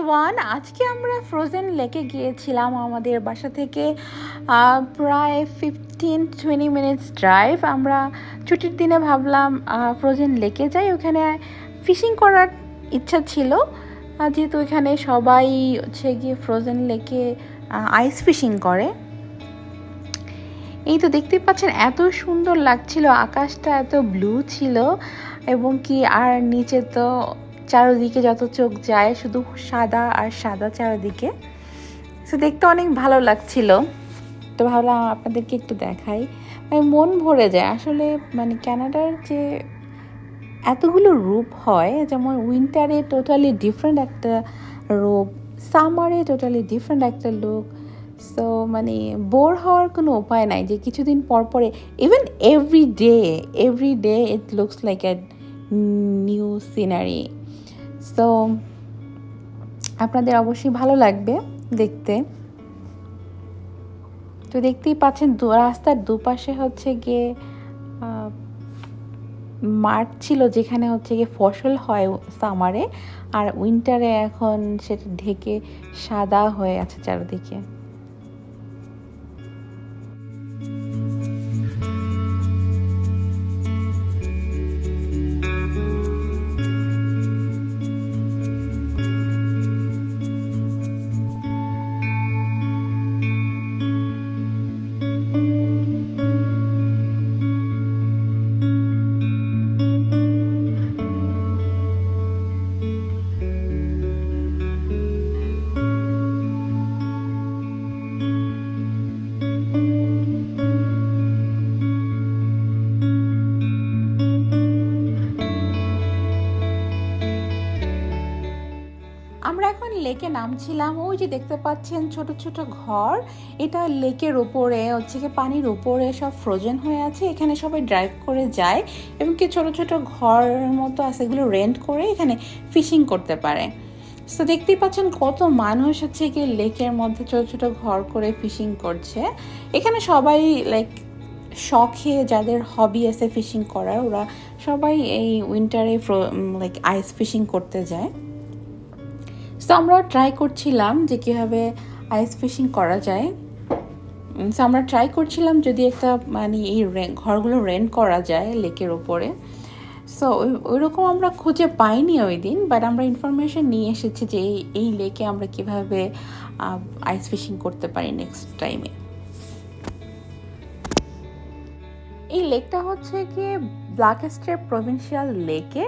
Everyone, আজকে আমরা frozen লেকে গিয়েছিলাম আমাদের বাসা থেকে প্রায় 15-20 মিনিটস ড্রাইভ। আমরা ছুটির দিনে ভাবলাম ফ্রোজেন লেকে যাই, ওখানে ফিশিং করার ইচ্ছা ছিল যেহেতু এখানে সবাই হচ্ছে গিয়ে ফ্রোজেন লেকে আইস ফিশিং করে। এই তো দেখতে পাচ্ছেন এত সুন্দর লাগছিল, আকাশটা এত ব্লু ছিল এবং কি আর নিচে তো চারদিকে যত চোখ যায় শুধু সাদা আর সাদা চারদিকে। সো দেখতে অনেক ভালো লাগছিল, তো ভাবলাম আপনাদেরকে একটু দেখাই। মন ভরে যায় আসলে, মানে কানাডার যে এতগুলো রূপ হয়, যেমন উইন্টারে টোটালি ডিফারেন্ট একটা রূপ, সামারে টোটালি ডিফারেন্ট একটা লুক। সো মানে বোর হওয়ার কোনো উপায় নাই যে কিছুদিন পর পরে even every day it looks like a new scenery. So আপনাদের অবশ্যই ভালো লাগবে দেখতে। তো দেখতেই পাচ্ছেন রাস্তার দুপাশে হচ্ছে গিয়ে মাঠ ছিল যেখানে হচ্ছে গিয়ে ফসল হয় সামারে, আর উইন্টারে এখন সেটা ঢেকে সাদা হয়ে আছে চারিদিকে। আমরা এখন লেকে নামছিলাম, ওই যে দেখতে পাচ্ছেন ছোট ছোট ঘর, এটা লেকের উপরে হচ্ছে কি পানির উপরে সব ফ্রোজেন হয়ে আছে। এখানে সবাই ড্রাইভ করে যায় এবং কি ছোট ছোট ঘরের মতো আছে, এগুলো রেন্ট করে এখানে ফিশিং করতে পারে। সো দেখতেই পাচ্ছেন কত মানুষ হচ্ছে কি লেকের মধ্যে ছোট ছোট ঘর করে ফিশিং করছে। এখানে সবাই লাইক শখে, যাদের হবি আছে ফিশিং করার, ওরা সবাই এই উইন্টারে লাইক আইস ফিশিং করতে যায়। সো আমরা ট্রাই করছিলাম যে কীভাবে আইস ফিশিং করা যায়। সো আমরা ট্রাই করছিলাম যদি একটা মানে এই ঘরগুলো রেন্ট করা যায় লেকের ওপরে। সো ওইরকম আমরা খুঁজে পাইনি ওই দিন, বাট আমরা ইনফরমেশন নিয়ে এসেছি যে এই লেকে আমরা কীভাবে আইস ফিশিং করতে পারি নেক্সট টাইমে। এই লেকটা হচ্ছে কি ব্ল্যাক স্ট্রেপ প্রভিন্সিয়াল লেকে।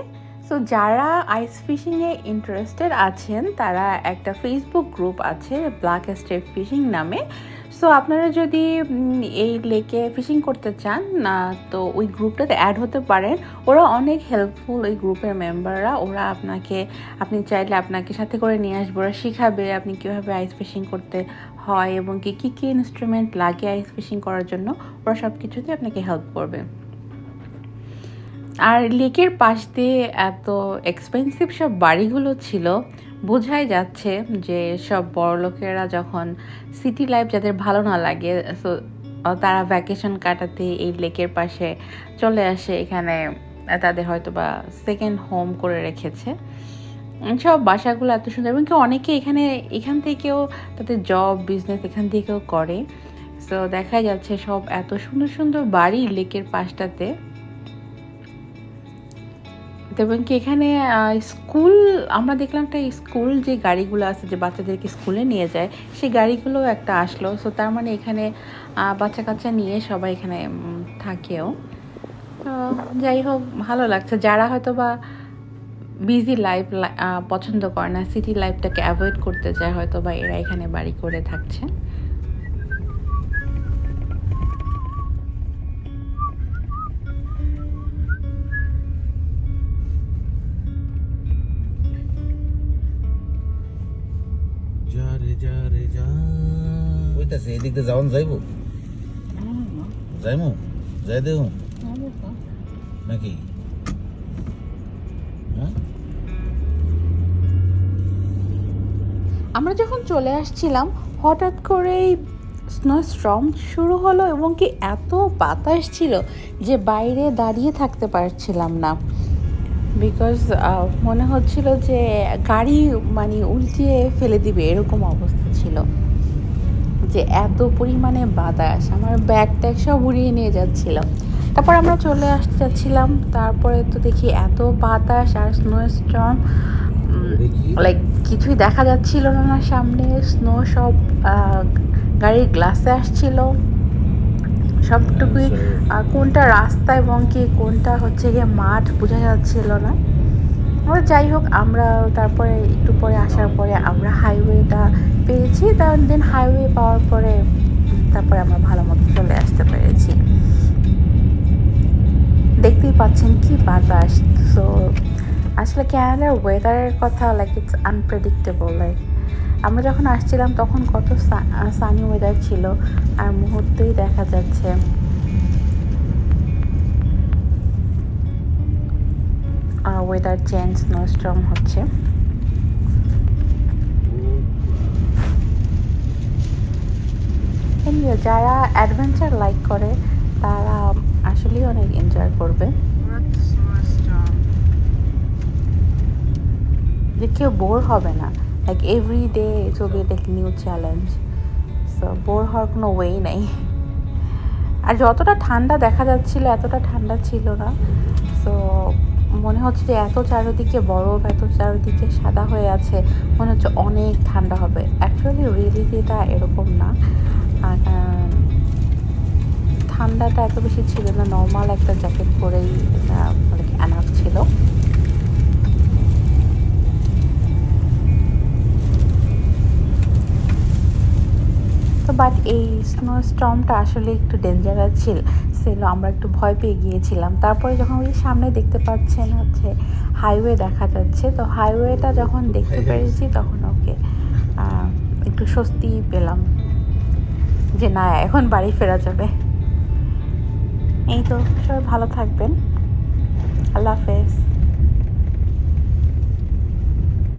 সো যারা আইস ফিশিংয়ে ইন্টারেস্টেড আছেন তারা একটা ফেসবুক গ্রুপ আছে ব্ল্যাক স্ট্রেপ ফিশিং নামে। সো আপনারা যদি এই লেকে ফিশিং করতে চান না, তো ওই গ্রুপটাতে অ্যাড হতে পারেন। ওরা অনেক হেল্পফুল, ওই গ্রুপের মেম্বাররা। ওরা আপনি চাইলে আপনাকে সাথে করে নিয়ে আসবে, ওরা শিখাবে আপনি কীভাবে আইস ফিশিং করতে হয় এবং কী কী ইনস্ট্রুমেন্ট লাগে আইস ফিশিং করার জন্য, ওরা সব কিছুতে আপনাকে হেল্প করবে। আর লেকের পাশ দিয়ে এত এক্সপেন্সিভ সব বাড়িগুলো ছিল, বোঝাই যাচ্ছে যে সব বড়লোকেরা যখন সিটি লাইফ যাদের ভালো না লাগে, সো তারা ভ্যাকেশন কাটাতে এই লেকের পাশে চলে আসে। এখানে তাদের হয়তো বা সেকেন্ড হোম করে রেখেছে। সব বাসাগুলো এত সুন্দর এবং কি অনেকে এখান থেকেও তাদের জব বিজনেস এখান থেকেও করে। সো দেখা যাচ্ছে সব এত সুন্দর সুন্দর বাড়ি লেকের পাশটাতে। এবং কি এখানে স্কুল, আমরা দেখলাম একটা স্কুল যে গাড়িগুলো আছে যে বাচ্চাদেরকে স্কুলে নিয়ে যায়, সেই গাড়িগুলো একটা আসলো। সো তার মানে এখানে বাচ্চা কাচ্চা নিয়ে সবাই এখানে থাকেও। যাই হোক, ভালো লাগছে। যারা হয়তো বা বিজি লাইফ পছন্দ করে না, সিটি লাইফটাকে অ্যাভয়েড করতে চায়, হয়তো বা এরা এখানে বাড়ি করে থাকছে। ওইটাছে এদিক দিয়ে যাওয়ান যাইবো, যাইমু যাই দেখুন নাকি। আমরা যখন চলে আসছিলাম হঠাৎ করেই স্নোস্টর্ম শুরু হলো এবং কি এত বাতাস ছিল যে বাইরে দাঁড়িয়ে থাকতে পারছিলাম না। বিকজ মনে হচ্ছিল যে গাড়ি মানে উল্টিয়ে ফেলে দিবে এরকম অবস্থা ছিল, যে এত পরিমাণে বাতাস আমার ব্যাগ ট্যাগ সব উড়িয়ে নিয়ে যাচ্ছিল। তারপর আমরা চলে আসতে যাচ্ছিলাম, তারপরে তো দেখি এত বাতাস আর স্নো স্টর্ম, দেখি লাইক কিছুই দেখা যাচ্ছিল না সামনে, স্নো সব গাড়ির গ্লাসে আসছিল সবটুকুই। কোনটা রাস্তা এবং কি কোনটা হচ্ছে গিয়ে মাঠ বোঝা যাচ্ছিল না। যাই হোক, আমরা তারপরে একটু পরে আসার পরে আমরা হাইওয়েটা পেয়েছি, দেন হাইওয়ে পাওয়ার পরে তারপরে আমরা ভালো মতো চলে আসতে পেরেছি। দেখতেই পাচ্ছেন কি বাতাস। সো আসলে ক্যানাডার ওয়েদারের কথা লাইক ইটস আনপ্রেডিক্টেবল। লাইক আমরা যখন আসছিলাম তখন কত সানি ওয়েদার ছিল, আর মুহূর্তেই দেখা যাচ্ছে ওয়েদার চেঞ্জ, স্নোস্টর্ম হচ্ছে। এনিওয়ে, যারা অ্যাডভেঞ্চার লাইক করে তারা আসলেই অনেক এনজয় করবে। যে কেউ বোর হবে না, like every day it will be like new challenge. So bore হওয়ার কোনো ওয়েই নেই। আর যতটা ঠান্ডা দেখা যাচ্ছিল এতটা ঠান্ডা ছিল না। সো মনে হচ্ছে যে এত চারিদিকে বরফ, এত চারিদিকে সাদা হয়ে আছে, মনে হচ্ছে অনেক ঠান্ডা হবে। অ্যাকচুয়ালি রিয়েলিটিটা এরকম না। আর ঠান্ডাটা এত বেশি ছিল না, নর্মাল একটা জ্যাকেট পরেই এটা মানে এনাফ ছিল। তো বাট এই স্নো স্টর্মটা আসলে একটু ডেঞ্জারাস ছিল, আমরা একটু ভয় পেয়ে গিয়েছিলাম। তারপরে যখন ওই সামনে দেখতে পাচ্ছেন হচ্ছে হাইওয়ে দেখা যাচ্ছে, তো হাইওয়েটা যখন দেখতে পেরেছি তখন ওকে একটু স্বস্তি পেলাম যে না, এখন বাড়ি ফেরা যাবে। এই তো, সবাই ভালো থাকবেন, আল্লাহ হাফেজ।